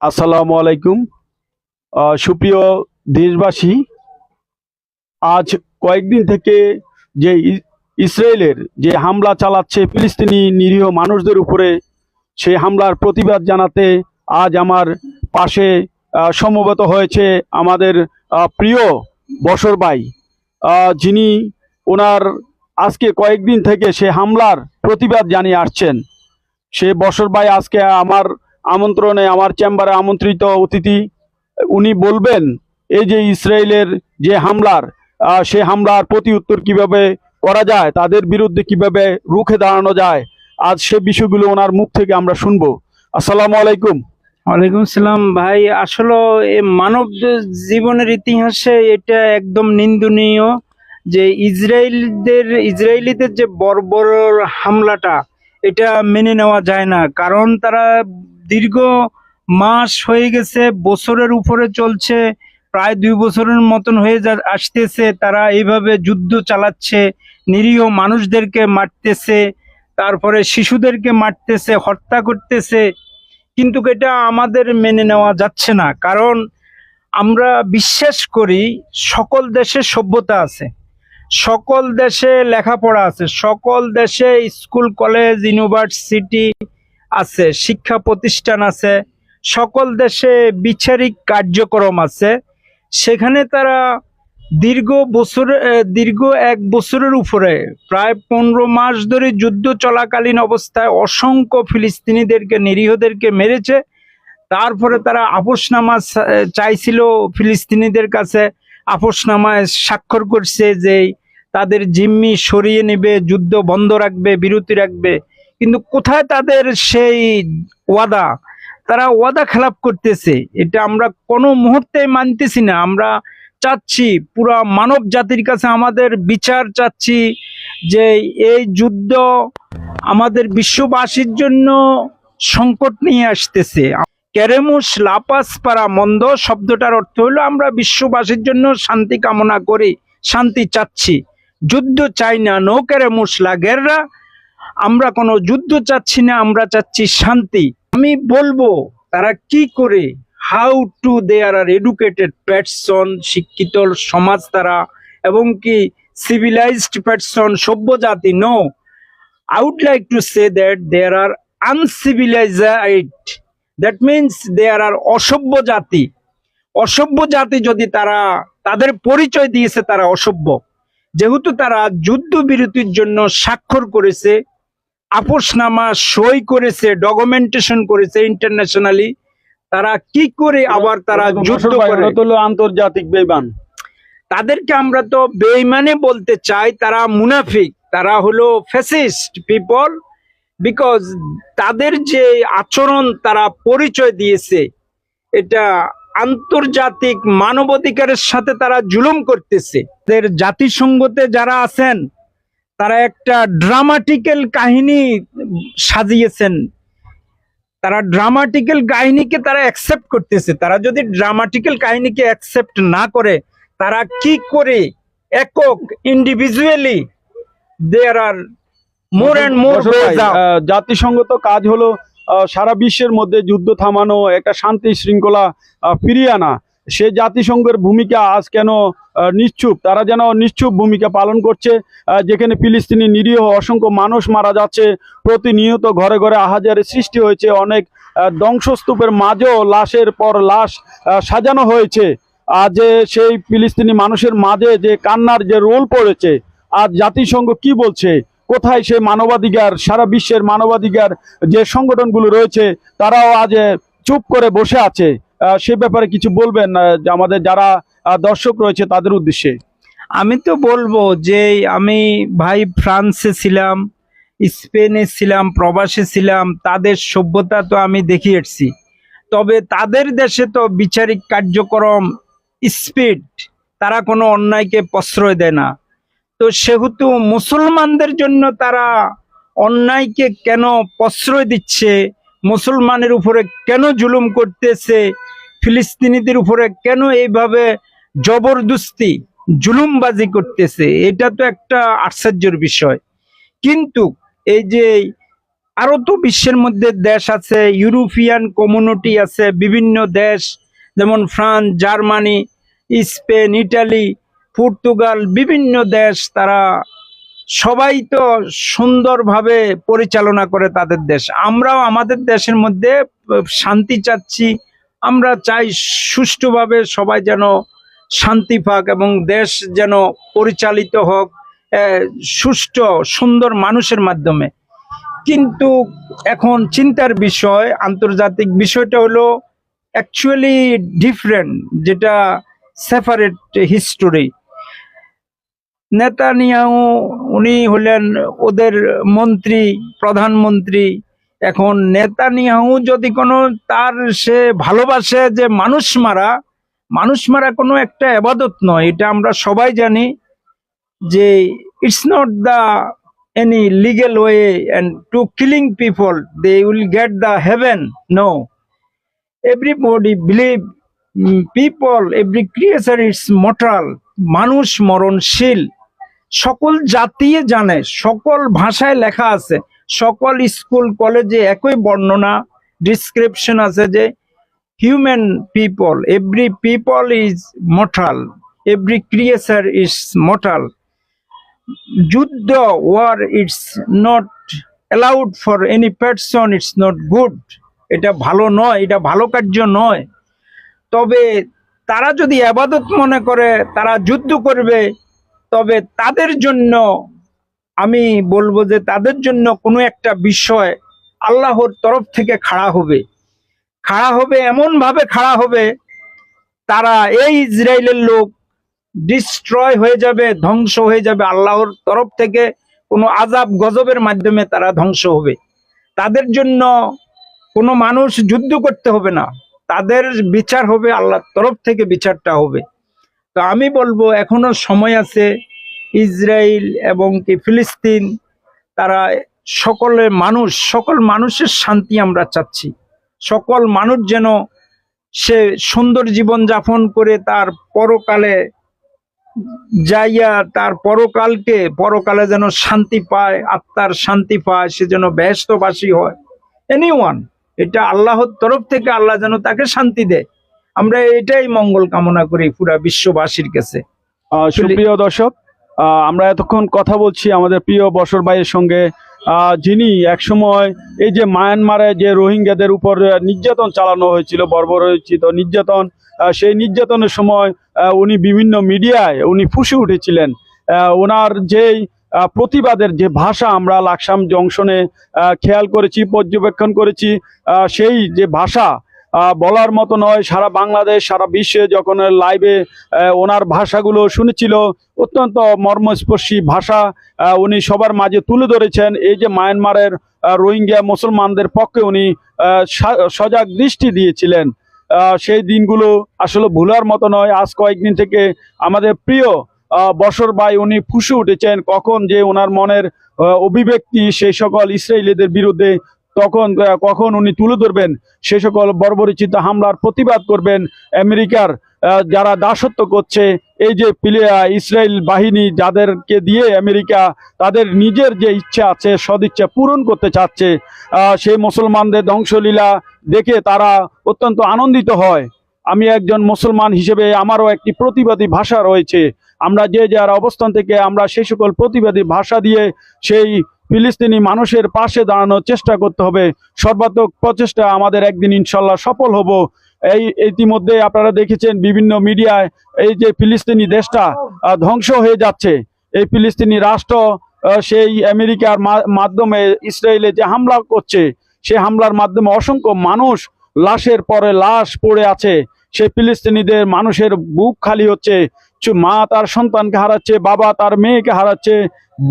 আসসালামু আলাইকুম। সুপ্রিয় দেশবাসী, আজ কয়েকদিন থেকে যে ইসরায়েলের যে হামলা চালাচ্ছে ফিলিস্তিনি নিরীহ মানুষদের উপরে, সেই হামলার প্রতিবাদ জানাতে আজ আমার পাশে সমবেত হয়েছে আমাদের প্রিয় বশর ভাই, যিনি ওনার আজকে কয়েকদিন থেকে সে হামলার প্রতিবাদ জানিয়ে আসছেন। সে বশর ভাই আজকে আমার আমন্ত্রণে আমার চেম্বারে আমন্ত্রিত অতিথি। উনি বলবেন এই যে ইসরায়েলের যে হামলার সে হামলার প্রতি উত্তর কিভাবে করা যায়, তাদের বিরুদ্ধে কিভাবে রুখে দাঁড়ানো যায়, আজ সে বিষয়গুলো ওনার মুখ থেকে আমরা শুনবো। আসসালামু আলাইকুম। ওয়ালাইকুম সালাম ভাই। আসলে মানব জীবনের ইতিহাসে এটা একদম নিন্দনীয় যে ইসরায়েলিদের যে বর্বর হামলাটা, এটা মেনে নেওয়া যায় না। কারণ তারা দীর্ঘ মাস হয়ে গেছে, বছরের উপরে চলছে, প্রায় 2 বছরের মতন হয়ে আসতেছে। তারা এইভাবে যুদ্ধ চালাচ্ছে, নিরীহ মানুষদেরকে মারতেছে, তারপরে শিশুদেরকে মারতেছে, হত্যা করতেছে। কিন্তু এটা আমাদের মেনে নেওয়া যাচ্ছে না। কারণ আমরা বিশ্বাস করি সকল দেশে সভ্যতা আছে, সকল দেশে লেখাপড়া আছে, সকল দেশে স্কুল কলেজ ইউনিভার্সিটি আছে, শিক্ষা প্রতিষ্ঠান আছে, সকল দেশে বিচারিক কার্যক্রম আছে। সেখানে তারা দীর্ঘ 1 বছরের উপরে প্রায় 15 মাস ধরে যুদ্ধ চলাকালীন অবস্থায় অসংখ্য ফিলিস্তিনিদেরকে, নিরীহদেরকে মেরেছে। তারপরে তারা আপোসনামা চাইছিল ফিলিস্তিনিদের কাছে, আপোসনামায় স্বাক্ষর করছে যে তাদের জিম্মি সরিয়ে নেবে, যুদ্ধ বন্ধ রাখবে, বিরতি রাখবে। কিন্তু কোথায় তাদের সেই ওয়াদা? তারা ওয়াদা খেলাপ করতেছে। এটা আমরা কোনো মুহূর্তে মানতেছি না। আমরা চাচ্ছি, পুরা মানব জাতির কাছে আমাদের বিচার চাচ্ছি যে এই যুদ্ধ আমাদের বিশ্ববাসীর জন্য সংকট নিয়ে আসতেছে। কেরেমুস লাপাস পারা মন্দ শব্দটার অর্থ হলো আমরা বিশ্ববাসীর জন্য শান্তি কামনা করি, শান্তি চাচ্ছি, যুদ্ধ চাই না। নো কেরেমুস লা গেররা, আমরা কোনো যুদ্ধ চাচ্ছি না, আমরা চাচ্ছি শান্তি। আমি বলবো তারা কি করে, how to there are educated person, শিক্ষিত সমাজ তারা, এবং কি সিভিলাইজড পারসন, সভ্য জাতি। No, I would like to say that there are uncivilized. That means there are অসভ্য জাতি। অসভ্য জাতি যদি তারা, তাদের পরিচয় দিয়েছে তারা অসভ্য, যেহেতু তারা যুদ্ধ বিরতির জন্য স্বাক্ষর করেছে, আপোসনামা সই করেছে, ডকুমেন্টেশন করেছে ইন্টারন্যাশনালি। তারা কি করে আবার তারা যুদ্ধ করে? আন্তর্জাতিক বেঈমান। তাদেরকে আমরা তো বেঈমানে বলতে চাই, তারা মুনাফিক, তারা হলো ফ্যাসিস্ট পিপল। বিকজ তাদের যে আচরণ তারা পরিচয় দিয়েছে, এটা আন্তর্জাতিক মানবাধিকারের সাথে তারা জুলুম করতেছে। তাদের জাতিসংঘতে যারা আছেন তারা একটা ড্রামাটিক্যাল কাহিনী সাজিয়েছেন। তারা ড্রামাটিক্যাল কাহিনীকে তারা অ্যাকসেপ্ট করতেছে। তারা যদি ড্রামাটিক্যাল কাহিনীকে অ্যাকসেপ্ট না করে, তারা কি করে একক individually there R more and more. জাতিসংঘ তো কাজ হলো সারা বিশ্বের মধ্যে যুদ্ধ থামানো, একটা শান্তি শৃঙ্খলা ফিরিয়ে আনা। সে জাতিসংঘের ভূমিকা আজ কেন নিশ্চুপ? তারা যেন নিশ্চুপ ভূমিকা পালন করছে, যেখানে ফিলিস্তিনি নিরীহ অসংখ্য মানুষ মারা যাচ্ছে, প্রতিনিয়ত ঘরে ঘরে আহাজারের সৃষ্টি হয়েছে, অনেক ধ্বংসস্তূপের মাঝেও লাশের পর লাশ সাজানো হয়েছে। আজ সেই ফিলিস্তিনি মানুষের মাঝে যে কান্নার যে রোল পড়েছে, আজ জাতিসংঘ কি বলছে? কোথায় সে মানবাধিকার? সারা বিশ্বের মানবাধিকার যে সংগঠনগুলো রয়েছে তারাও আজ চুপ করে বসে আছে। সে ব্যাপারে কিছু বলবেন আমাদের যারা দর্শক রয়েছে তাদের উদ্দেশ্যে? আমি তো বলবো যে আমি ভাই ফ্রান্সে ছিলাম, স্পেনে ছিলাম, প্রবাসে ছিলাম, তাদের সভ্যতা তো আমি দেখে এসেছি। তবে তাদের দেশে তো বিচারিক কার্যক্রম স্পিড, তারা কোনো অন্যায়কে প্রশ্রয় দেয় না। তো সেহেতু মুসলমানদের জন্য তারা অন্যায়কে কেন প্রশ্রয় দিচ্ছে, মুসলমানের উপরে কেন জুলুম করতেছে, ফিলিস্তিনিদের উপরে কেন এইভাবে জবরদস্তি জুলুমবাজি করতেছে, এটা তো একটা আশ্চর্যের বিষয়। কিন্তু এই যে আরো তো বিশ্বের মধ্যে দেশ আছে, ইউরোপিয়ান কমিউনিটি আছে, বিভিন্ন দেশ যেমন France, Germany, Spain, Italy, Portugal, বিভিন্ন দেশ, তারা সবাই তো সুন্দরভাবে পরিচালনা করে তাদের দেশ। আমরাও আমাদের দেশের মধ্যে শান্তি চাচ্ছি। আমরা চাই সুষ্ঠুভাবে সবাই যেন শান্তি পাক এবং দেশ যেন পরিচালিত হোক সুষ্ঠু সুন্দর মানুষের মাধ্যমে। কিন্তু এখন চিন্তার বিষয়, আন্তর্জাতিক বিষয়টা হলো অ্যাকচুয়ালি ডিফারেন্ট, যেটা সেপারেট হিস্টোরি। নেতানিয়াহু উনি হলেন ওদের মন্ত্রী, প্রধানমন্ত্রী। এখন নেতানিয়াহু যদি কোনো তার সে ভালোবাসে যে মানুষ মারা কোনো একটা ইবাদত নয়, এটা আমরা সবাই জানি যে it's not the any legal way and to killing people they will get the heaven. No, everybody believe people, every creature is mortal. মানুষ মরণশীল, সকল জাতি জানে, সকল ভাষায় লেখা আছে, সকল স্কুল কলেজে একই বর্ণনা ডিসক্রিপশন আছে যে human people, every people is mortal, every creature is mortal. যুদ্ধ, war, it's not allowed for any person, it's not good. এটা ভালো নয়, এটা ভালো কার্য নয়। তবে তারা যদি আবাদত মনে করে তারা যুদ্ধ করবে, তবে তাদের জন্য আমি বলবো যে তাদের জন্য কোনো একটা বিষয় আল্লাহর তরফ থেকে খাড়া হবে, এমন ভাবে খাড়া হবে, তারা এই ইসরায়েলের লোক ডিস্ট্রয় হয়ে যাবে, ধ্বংস হয়ে যাবে। আল্লাহর তরফ থেকে কোনো আযাব গজবের মাধ্যমে তারা ধ্বংস হবে। তাদের জন্য কোনো মানুষ যুদ্ধ করতে হবে না, তাদের বিচার হবে, আল্লাহর তরফ থেকে বিচারটা হবে। তো আমি বলবো এখনো সময় আছে। ইসরায়েল এবং কি ফিলিস্তিন, তারা সকল মানুষের শান্তি আমরা চাচ্ছি। সকল মানুষ যেন সে সুন্দর জীবন যাপন করে তার পরকালে যাইয়া তার পরকালে যেন শান্তি পায়, আত্মার শান্তি পায়, সে যেন বেহেশতবাসী হয়। এনিওয়ান, এটা আল্লাহর তরফ থেকে আল্লাহ যেন তাকে শান্তি দেয়। আমরা এটাই মঙ্গল কামনা করি পুরা বিশ্ববাসীর কাছে। সুপ্রিয় দর্শক, আমরা এতক্ষণ কথা বলছি আমাদের প্রিয় বশর ভাইয়ের সঙ্গে, যিনি একসময় এই যে মায়ানমারে যে রোহিঙ্গাদের উপর নির্যাতন চালানো হয়েছিল, বর্বরোচিত নির্যাতন, সেই নির্যাতনের সময় উনি বিভিন্ন মিডিয়ায় উনি ফুঁসে উঠেছিলেন। ওনার যেই প্রতিবাদের যে ভাষা আমরা লাকসাম জংশনে খেয়াল করেছি, পর্যবেক্ষণ করেছি, সেই যে ভাষা বলার মতো নয়। সারা বাংলাদেশ, সারা বিশ্বে যখন লাইভে ওনার ভাষাগুলো শুনেছিল, অত্যন্ত মর্মস্পর্শী ভাষা উনি সবার মাঝে তুলে ধরেছেন। এই যে মায়ানমারের রোহিঙ্গা মুসলমানদের পক্ষে উনি সজাগ দৃষ্টি দিয়েছিলেন। সেই দিনগুলো আসলে ভুলার মতো নয়। আজ কয়েকদিন থেকে আমাদের প্রিয় বশর ভাই উনি ফুঁসে উঠেছেন, কখন যে ওনার মনের অভিব্যক্তি সেই সকল ইসরায়েলিদের বিরুদ্ধে কখন উনি তুলে ধরবেন, সে সকল বর্বরোচিত হামলার প্রতিবাদ করবেন। আমেরিকার যারা দাসত্ব করছে, এই যে ইসরায়েল বাহিনী যাদেরকে দিয়ে আমেরিকা তাদের নিজের যে ইচ্ছা আছে সদিচ্ছা পূরণ করতে চাচ্ছে, সেই মুসলমানদের ধ্বংসলীলা দেখে তারা অত্যন্ত আনন্দিত হয়। আমি একজন মুসলমান হিসেবে আমারও একটি প্রতিবাদী ভাষা রয়েছে। আমরা যে যার অবস্থান থেকে আমরা সেই সকল প্রতিবাদী ভাষা দিয়ে সেই ফিলিস্তিনি মানুষের পাশে দাঁড়ানোর চেষ্টা করতে হবে। সর্বাত্মক প্রচেষ্টা আমাদের একদিন ইনশাল্লাহ সফল হব। ইতিমধ্যে আপনারা দেখেছেন বিভিন্ন মিডিয়ায় এই যে ফিলিস্তিনি দেশটা ধ্বংস হয়ে যাচ্ছে, এই ফিলিস্তিনি রাষ্ট্র সেই আমেরিকার মাধ্যমে ইসরায়েলে যে হামলা করছে, সেই হামলার মাধ্যমে অসংখ্য মানুষ লাশের পরে লাশ পড়ে আছে। সেই ফিলিস্তিনিদের মানুষের বুক খালি হচ্ছে, মা তার সন্তানকে হারাচ্ছে, বাবা তার মেয়েকে হারাচ্ছে,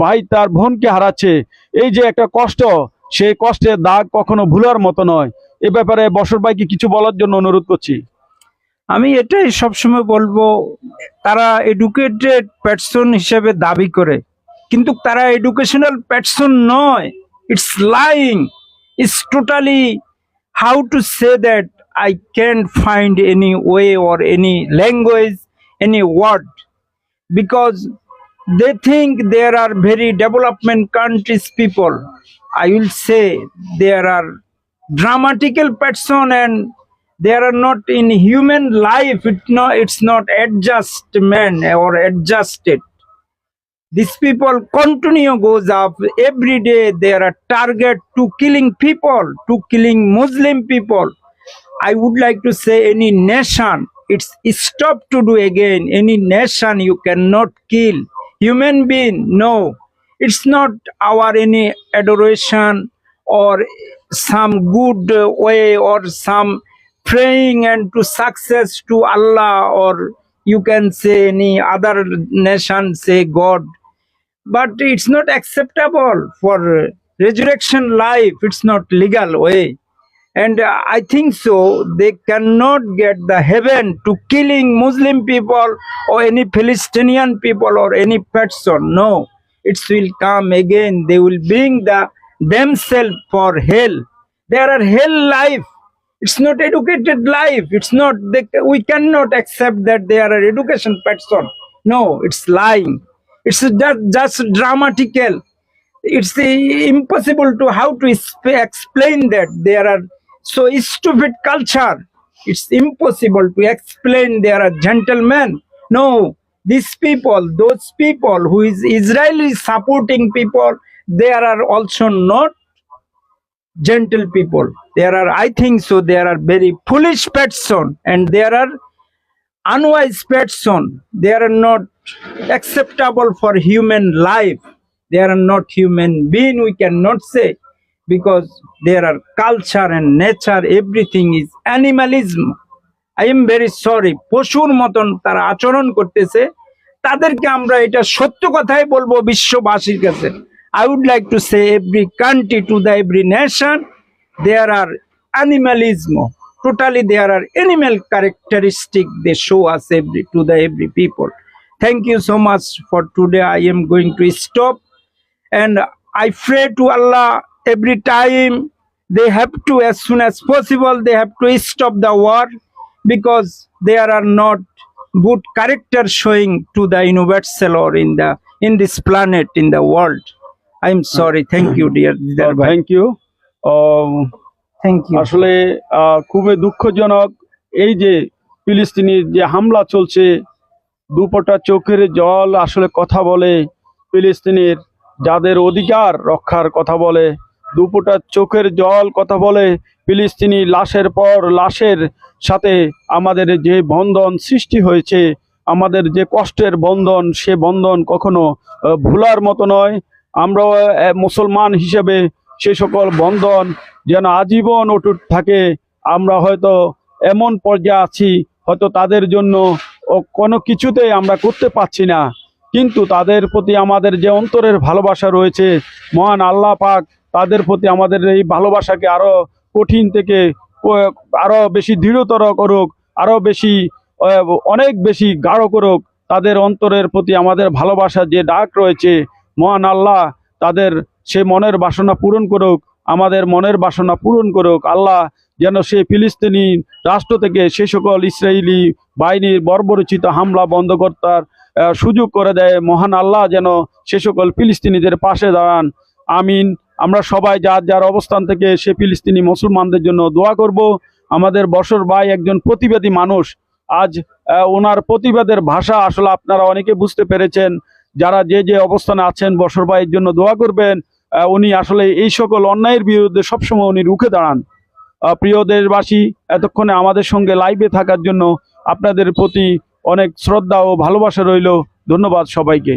ভাই তার বোনকে হারাচ্ছে। এই যে একটা কষ্ট, সেই কষ্টের দাগ কখনো ভুলার মতো নয়। এ ব্যাপারে বশর ভাইকে কিছু বলার জন্য অনুরোধ করছি। আমি এটাই সবসময় বলবো, তারা এডুকেটেড পারসন হিসেবে দাবি করে, কিন্তু তারা এডুকেশনাল পারসন নয়। It's lying, it's totally, how to say that I can't find any way or any language, any word, because they think there are very development countries people. I will say there are dramatical person and there are not in human life. It's not adjustment or adjusted. These people continue goes up every day. There are target to killing people, to killing Muslim people. I would like to say any nation, it's stop to do again. Any nation you cannot kill human being. No, it's not our any adoration or some good way or some praying and to success to Allah, or you can say any other nation say God, but it's not acceptable for resurrection life. It's not legal way. And I think so they cannot get the heaven to killing Muslim people or any Palestinian people or any person. No, it will come again. They will bring themselves for hell. There are hell life. It's not educated life. It's not. We cannot accept that they are an education person. No, it's lying. It's just dramatical. It's impossible to how to explain that there are so stupid culture. It's impossible to explain there are gentlemen. No, these people, those people who is Israeli supporting people, there are also not gentle people. There are, I think so, there are very foolish person and there are unwise person. They are not acceptable for human life. They are not human being, we cannot say, because there are culture and nature, everything is animalism. I am very sorry, পশুর মতন তারা আচরণ করতেছে। তাদেরকে আমরা এটা সত্য কথাই বলবো বিশ্ববাসীর কাছে। I would like to say every country to the every nation, there are animalism. Totally there are animal characteristic they show us to the every people. Thank you so much for today. I am going to stop and I pray to Allah every time they have to, as soon as possible, they have to stop the war, because there are not good character showing to the universal or in this planet, in the world. I'm sorry. Thank you, dear. Thank you. Thank you. আসলে খুবই দুঃখজনক এই যে ফিলিস্তিনির যে হামলা চলছে, দুপোটা চোখের জল আসলে কথা বলে। ফিলিস্তিনির যাদের অধিকার রক্ষার কথা বলে, দুপোটা চোখের জল কথা বলে। ফিলিস্তিনি লাশের পর লাশের সাথে আমাদের যে বন্ধন সৃষ্টি হয়েছে, আমাদের যে কষ্টের বন্ধন, সে বন্ধন কখনো ভোলার মতো নয়। আমরাও মুসলমান হিসেবে সে সকল বন্ধন যেন আজীবন অটুট থাকে। আমরা হয়তো এমন পর্যায়ে আছি, হয়তো তাদের জন্য কোনো কিছুতেই আমরা করতে পারছি না, কিন্তু তাদের প্রতি আমাদের যে অন্তরের ভালোবাসা রয়েছে, মহান আল্লাহ পাক তাদের প্রতি আমাদের এই ভালোবাসাকে আরো কঠিন থেকে আরো বেশি দৃঢ়তর করুক, আরো বেশি অনেক বেশি গাঢ় করুক। তাদের অন্তরের প্রতি আমাদের ভালোবাসার যে ডাক রয়েছে, মহান আল্লাহ তাদের সে মনের বাসনা পূরণ করুক, আমাদের মনের বাসনা পূরণ করুক। আল্লাহ যেন সে ফিলিস্তিনি রাষ্ট্র থেকে সে সকল ইসরায়েলি বাহিনীর বর্বরচিত হামলা বন্ধ করার সুযোগ করে দেয়। মহান আল্লাহ যেন সে সকল ফিলিস্তিনিদের পাশে দাঁড়ান। আমিন। আমরা সবাই যার যার অবস্থান থেকে সে ফিলিস্তিনি মুসলমানদের জন্য দোয়া করব। আমাদের বশর ভাই একজন প্রতিবাদী মানুষ। আজ ওনার প্রতিবাদের ভাষা আসলে আপনারা অনেকে বুঝতে পেরেছেন। যারা যে যে অবস্থানে আছেন, বশর ভাইয়ের জন্য দোয়া করবেন। উনি আসলে এই সকল অন্যায়ের বিরুদ্ধে সবসময় উনি রুখে দাঁড়ান। প্রিয় দেশবাসী, এতক্ষণে আমাদের সঙ্গে লাইভে থাকার জন্য আপনাদের প্রতি অনেক শ্রদ্ধা ও ভালোবাসা রইল। ধন্যবাদ সবাইকে।